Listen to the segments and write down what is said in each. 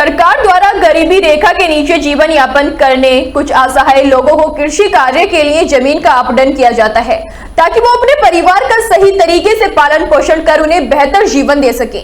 सरकार द्वारा गरीबी रेखा के नीचे जीवन यापन करने कुछ असहाय लोगों को कृषि कार्य के लिए जमीन का आवंटन किया जाता है ताकि वो अपने परिवार का सही तरीके से पालन पोषण कर उन्हें बेहतर जीवन दे सके।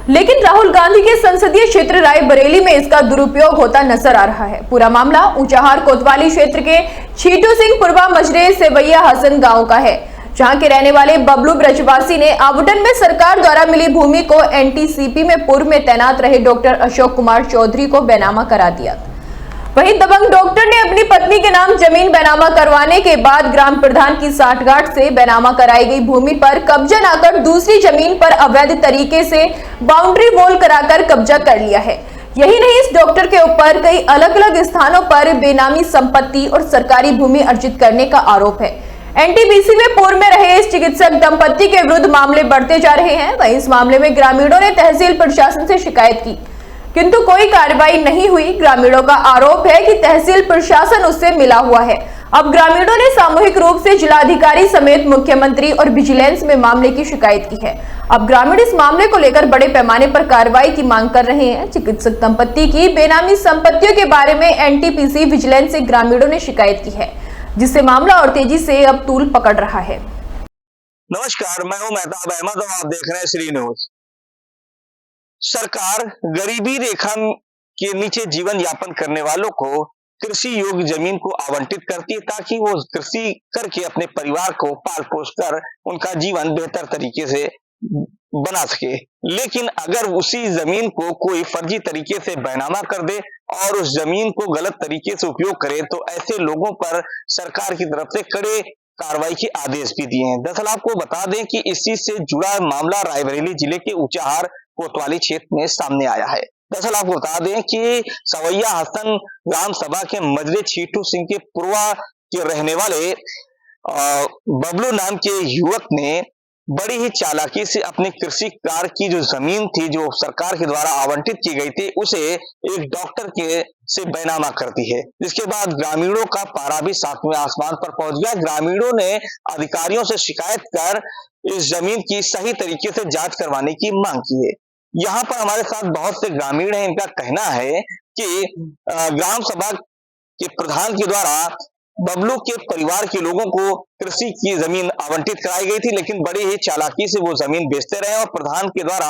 लेकिन राहुल गांधी के संसदीय क्षेत्र रायबरेली में इसका दुरुपयोग होता नजर आ रहा है। पूरा मामला ऊंचाहार कोतवाली क्षेत्र के छीटू सिंह पुरवा मजरे सेवैया हसन गांव का है, जहां के रहने वाले बबलू ब्रजवासी ने आवंटन में सरकार द्वारा मिली भूमि को एनटीसीपी में पूर्व में तैनात रहे डॉक्टर अशोक कुमार चौधरी को बेनामा करा दिया। वहीं दबंग डॉक्टर ने अपनी पत्नी के नाम जमीन बेनामा करवाने के बाद ग्राम प्रधान की साठगांठ से बेनामा कराई गई भूमि पर कब्जा न कर दूसरी जमीन पर अवैध तरीके से बाउंड्री वॉल कराकर कब्जा कर लिया है। यही नहीं, इस डॉक्टर के ऊपर कई अलग अलग स्थानों पर बेनामी संपत्ति और सरकारी भूमि अर्जित करने का आरोप है। एनटीपीसी में पूर्व में रहे इस चिकित्सक दंपत्ति के विरुद्ध मामले बढ़ते जा रहे हैं। वहीं इस मामले में ग्रामीणों ने तहसील प्रशासन से शिकायत की, किंतु कोई कार्रवाई नहीं हुई। ग्रामीणों का आरोप है कि तहसील प्रशासन उससे मिला हुआ है। अब ग्रामीणों ने सामूहिक रूप से जिलाधिकारी समेत मुख्यमंत्री और विजिलेंस में मामले की शिकायत की है। अब ग्रामीण इस मामले को लेकर बड़े पैमाने पर कार्रवाई की मांग कर रहे हैं। चिकित्सक दंपत्ति की बेनामी संपत्तियों के बारे में एनटीपीसी विजिलेंस से ग्रामीणों ने शिकायत की है, जिससे मामला और तेजी से अब तूल पकड़ रहा है। नमस्कार, मैं हूं मेहताब अहमद और आप देख रहे हैं श्री न्यूज। सरकार गरीबी रेखा के नीचे जीवन यापन करने वालों को कृषि योग्य जमीन को आवंटित करती है ताकि वो कृषि करके अपने परिवार को पाल पोस कर उनका जीवन बेहतर तरीके से बना सके। लेकिन अगर उसी जमीन को कोई फर्जी तरीके से बैनामा कर दे और उस जमीन को गलत तरीके से उपयोग करे तो ऐसे लोगों पर सरकार की तरफ से कड़े कार्रवाई के आदेश भी दिए हैं। दरअसल आपको बता दें कि इसी से जुड़ा मामला रायबरेली जिले के ऊंचाहार कोतवाली क्षेत्र में सामने आया है। दरअसल आपको बता दें कि सेवैया हसन ग्राम सभा के मजरे छीटू सिंह के पुरवा के रहने वाले बबलू नाम के युवक ने बड़ी ही चालाकी से अपनी कृषि कार्य की जो जमीन थी जो सरकार के द्वारा आवंटित की गई थी उसे एक डॉक्टर के से बैनामा कर दी है, जिसके बाद ग्रामीणों का पारा भी सातवें आसमान पर पहुंच गया। ग्रामीणों ने अधिकारियों से शिकायत कर इस जमीन की सही तरीके से जांच करवाने की मांग की है। यहाँ पर हमारे साथ बहुत से ग्रामीण हैं। इनका कहना है कि ग्राम सभा के प्रधान के द्वारा बबलू के परिवार के लोगों को कृषि की जमीन आवंटित कराई गई थी, लेकिन बड़ी ही चालाकी से वो जमीन बेचते रहे और प्रधान के द्वारा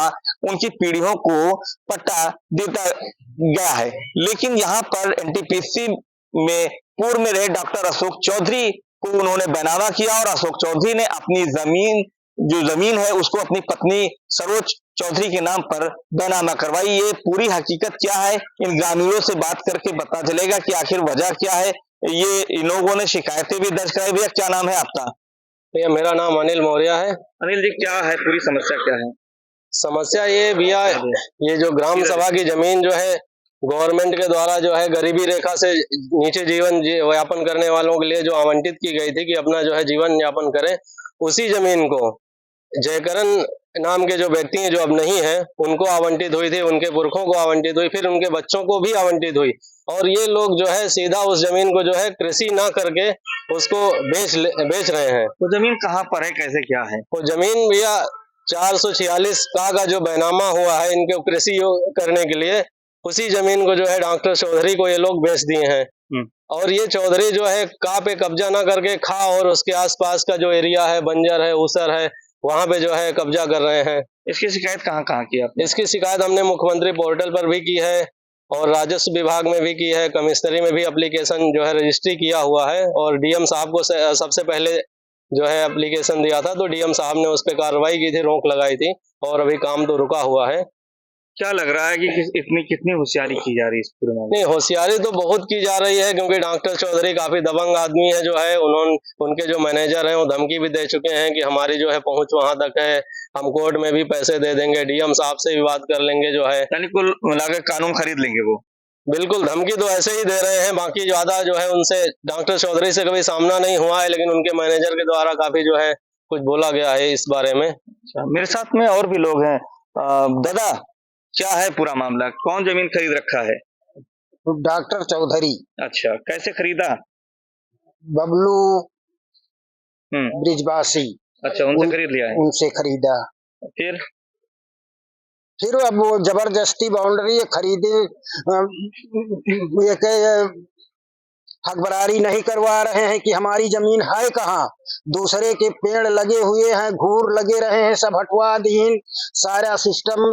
उनकी पीढ़ियों को पट्टा देता गया है। लेकिन यहाँ पर एनटीपीसी में पूर्व में रहे डॉक्टर अशोक चौधरी को उन्होंने बैनामा किया और अशोक चौधरी ने अपनी जमीन है उसको अपनी पत्नी सरोज चौधरी के नाम पर बैनामा करवाई। ये पूरी हकीकत क्या है, इन ग्रामीणों से बात करके पता चलेगा कि आखिर वजह क्या है। ये इन लोगों ने शिकायतें भी दर्ज कराई। भैया क्या नाम है आपका? भैया मेरा नाम अनिल मौर्य है। अनिल जी, क्या है पूरी समस्या क्या है? समस्या ये भैया, ये जो ग्राम सभा की जमीन जो है गवर्नमेंट के द्वारा जो है गरीबी रेखा से नीचे जीवन यापन करने वालों के लिए जो आवंटित की गई थी कि अपना जो है जीवन यापन करें, उसी जमीन को जयकरण नाम के जो व्यक्ति हैं जो अब नहीं है उनको आवंटित हुई थी, उनके पुरखों को आवंटित हुई, फिर उनके बच्चों को भी आवंटित हुई और ये लोग जो है सीधा उस जमीन को जो है कृषि ना करके उसको बेच रहे हैं। वो जमीन कहाँ पर है, कैसे क्या है? वो जमीन भैया 446 का जो बैनामा हुआ है इनके कृषि करने के लिए, उसी जमीन को जो है डॉक्टर चौधरी को ये लोग बेच दिए हैं। और ये चौधरी जो है का पे कब्जा ना करके खा और उसके आसपास का जो एरिया है बंजर है ऊसर है वहां पे जो है कब्जा कर रहे हैं। इसकी शिकायत कहाँ की आपने? इसकी शिकायत हमने मुख्यमंत्री पोर्टल पर भी की है और राजस्व विभाग में भी की है, कमिश्नरी में भी एप्लीकेशन जो है रजिस्ट्री किया हुआ है और डीएम साहब को सबसे पहले जो है एप्लीकेशन दिया था तो डीएम साहब ने उस पर कार्रवाई की थी, रोक लगाई थी और अभी काम तो रुका हुआ है। क्या लग रहा है कि कितनी होशियारी की जा रही है इस पूरे मामले? नहीं, होशियारी तो बहुत की जा रही है क्योंकि डॉक्टर चौधरी काफी दबंग आदमी है जो है, उनके जो मैनेजर हैं वो धमकी भी दे चुके हैं कि हमारी जो है पहुंच वहां तक है, हम कोर्ट में भी पैसे दे देंगे, डीएम साहब से भी बात कर लेंगे जो है, यानी कुल मिलाकर कानून खरीद लेंगे वो। बिल्कुल धमकी तो ऐसे ही दे रहे हैं। बाकी ज्यादा जो है उनसे डॉक्टर चौधरी से कभी सामना नहीं हुआ है, लेकिन उनके मैनेजर के द्वारा काफी जो है कुछ बोला गया है इस बारे में। अच्छा, मेरे साथ में और भी लोग हैं। दादा, क्या है पूरा मामला? कौन जमीन खरीद रखा है? डॉक्टर चौधरी। अच्छा, कैसे खरीदा? बबलू ब्रिजवासी। अच्छा, उनसे खरीद लिया है? उनसे खरीदा। फिर फिर अब वो जबरदस्ती बाउंड्री खरीदे, ये हकबरारी नहीं करवा रहे हैं कि हमारी जमीन है कहाँ। दूसरे के पेड़ लगे हुए हैं, घूर लगे रहे हैं, सब हटवा दिए। सारा सिस्टम,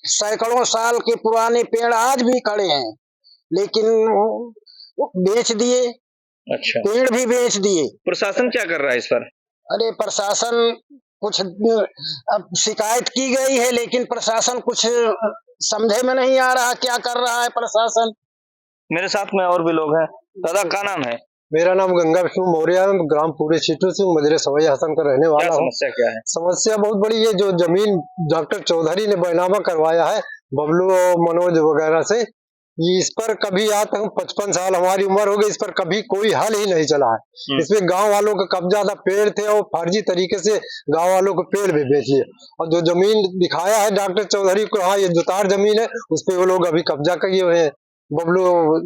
सैकड़ों साल के पुराने पेड़ आज भी खड़े हैं, लेकिन वो बेच दिए, अच्छा, पेड़ भी बेच दिए। प्रशासन क्या कर रहा है इस पर? अरे प्रशासन कुछ, अब शिकायत की गई है, लेकिन प्रशासन कुछ समझे में नहीं आ रहा क्या कर रहा है प्रशासन। मेरे साथ में और भी लोग हैं। दादा, क्या नाम है? मेरा नाम गंगा विष्णु मौर्य है, ग्राम पूरे सीटू से मजरे सवाई हसन का रहने क्या वाला हूँ। समस्या क्या है? समस्या बहुत बड़ी है। जो जमीन डॉक्टर चौधरी ने बैनामा करवाया है बबलू और मनोज वगैरह से, ये इस पर कभी आज तक 55 साल हमारी उम्र हो गई, इस पर कभी कोई हल ही नहीं चला है। इसमें गांव वालों का कब्जा था, पेड़ थे और फर्जी तरीके से गांव वालों को पेड़ भी बेच लिए। और जो जमीन दिखाया है डॉक्टर चौधरी को, हाँ ये जुतार जमीन है, उस पर वो लोग अभी कब्जा किए हुए हैं। बबलू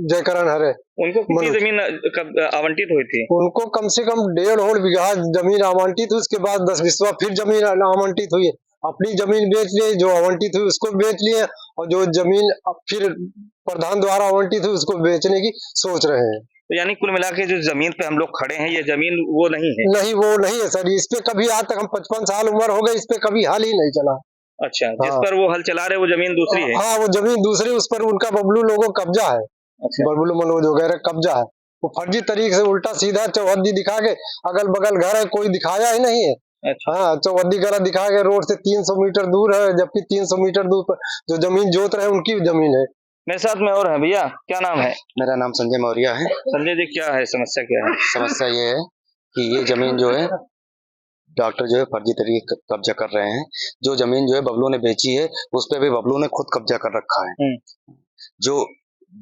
जयकरण हरे, उनको कितनी जमीन कब आवंटित हुई थी? उनको कम से कम 1.5 बीघा जमीन आवंटित हुई, उसके बाद 10-20 फिर जमीन आवंटित हुई। अपनी जमीन बेच लिए, जो आवंटित हुई उसको बेच लिए, और जो जमीन फिर प्रधान द्वारा आवंटित हुई उसको बेचने की सोच रहे हैं। तो यानी कुल मिला के जो जमीन पे हम लोग खड़े हैं, ये जमीन वो नहीं है? नहीं, वो नहीं है सर। इस पे कभी आज तक हम 55 साल उम्र हो गई, इस पे कभी हल ही नहीं चला। अच्छा, जिस हाँ। पर वो हल चला रहे वो जमीन दूसरी है? हाँ, वो जमीन दूसरी, उस पर उनका बबलू लोगों का कब्जा है। अच्छा, बबलू मनोज वगैरह कब्जा है। वो फर्जी तरीके से उल्टा सीधा चौहद्दी दिखा के, अगल बगल घर है, कोई दिखाया ही नहीं है। अच्छा, हाँ, चौहद्दी घर दिखा के रोड से 300 मीटर दूर है, जबकि 300 मीटर दूर पर जो जमीन जोत रहे उनकी जमीन है। मेरे साथ में और है। भैया, क्या नाम है? मेरा नाम संजय मौर्य है। संजय जी, क्या है समस्या, क्या है? समस्या ये है कि ये जमीन जो है डॉक्टर जो है फर्जी तरीके कब्जा कर रहे हैं। जो जमीन जो है बबलू ने बेची है, उस पे भी बबलू ने खुद कब्जा कर रखा है। जो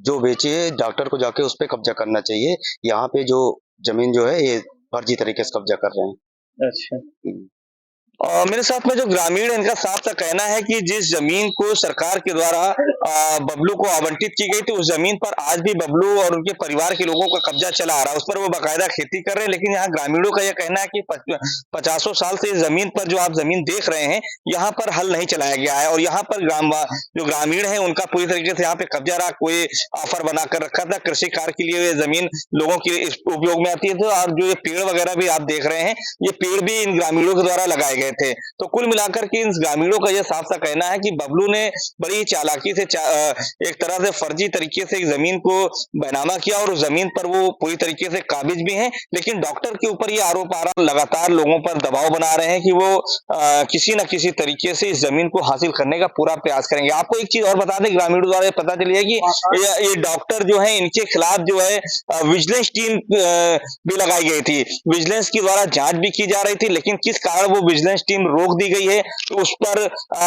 जो बेची है डॉक्टर को जाके उस पे कब्जा करना चाहिए। यहाँ पे जो जमीन जो है ये फर्जी तरीके से कब्जा कर रहे हैं। अच्छा, और मेरे साथ में जो ग्रामीण है, इनका साफ सा कहना है कि जिस जमीन को सरकार के द्वारा बबलू को आवंटित की गई थी, उस जमीन पर आज भी बबलू और उनके परिवार के लोगों का कब्जा चला आ रहा है। उस पर वो बाकायदा खेती कर रहे हैं। लेकिन यहाँ ग्रामीणों का यह कहना है कि 50 साल से इस जमीन पर जो आप जमीन देख रहे हैं, यहाँ पर हल नहीं चलाया गया है। और यहाँ पर जो ग्रामीण है उनका पूरी तरीके से यहाँ पे कब्जा रहा। कोई ऑफर बनाकर रखा था कृषि कार्य के लिए, ये जमीन लोगों के उपयोग में आती है। तो और जो ये पेड़ वगैरह भी आप देख रहे हैं, ये पेड़ भी इन ग्रामीणों के द्वारा लगाए गए थे। तो कुल मिलाकर के इन ग्रामीणों का यह साफ सा कहना है कि बबलू ने बड़ी चालाकी से एक तरह से फर्जी तरीके से एक जमीन को बैनामा किया, और उस जमीन पर वो पूरी तरीके से काबिज भी हैं। लेकिन डॉक्टर के ऊपर ये आरोप आ रहा, लगातार लोगों पर दबाव बना रहे हैं कि वो किसी न किसी तरीके से इस जमीन को हासिल करने का पूरा प्रयास करेंगे। आपको एक चीज और बता दें, ग्रामीणों द्वारा पता चली है कि ये डॉक्टर जो है, इनके खिलाफ जो है विजिलेंस टीम भी लगाई गई थी। विजिलेंस के द्वारा जांच भी की जा रही थी, लेकिन किस कारण वो विजिलेंस टीम रोक दी गई है, तो उस पर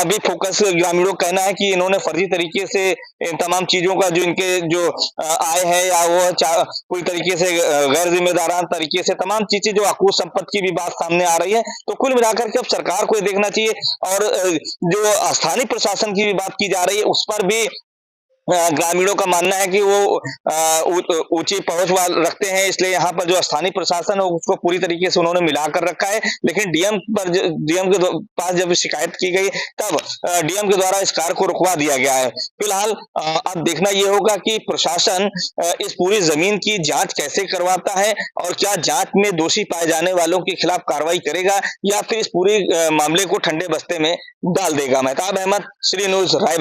भी फोकस ग्रामीणों का कहना है कि इन्होंने फर्जी तरीके से इन तमाम चीजों का जो इनके जो आय है, या वो पूरी तरीके से गैर जिम्मेदारान तरीके से तमाम चीजें, जो अकूत संपत्ति की भी बात सामने आ रही है। तो कुल मिलाकर के अब सरकार को ये देखना चाहिए, और जो स्थानीय प्रशासन की भी बात की जा रही है, उस पर भी ग्रामीणों का मानना है कि वो ऊंची पहुंच रखते हैं, इसलिए यहाँ पर जो स्थानीय प्रशासन है उसको पूरी तरीके से उन्होंने मिलाकर रखा है। लेकिन डीएम के पास जब शिकायत की गई, तब डीएम के द्वारा इस कार्य को रुकवा दिया गया है। फिलहाल अब देखना ये होगा कि प्रशासन इस पूरी जमीन की जांच कैसे करवाता है, और क्या जांच में दोषी पाए जाने वालों के खिलाफ कार्रवाई करेगा, या फिर इस पूरे मामले को ठंडे बस्ते में डाल देगा। मेहताब अहमद, श्री न्यूज, राय।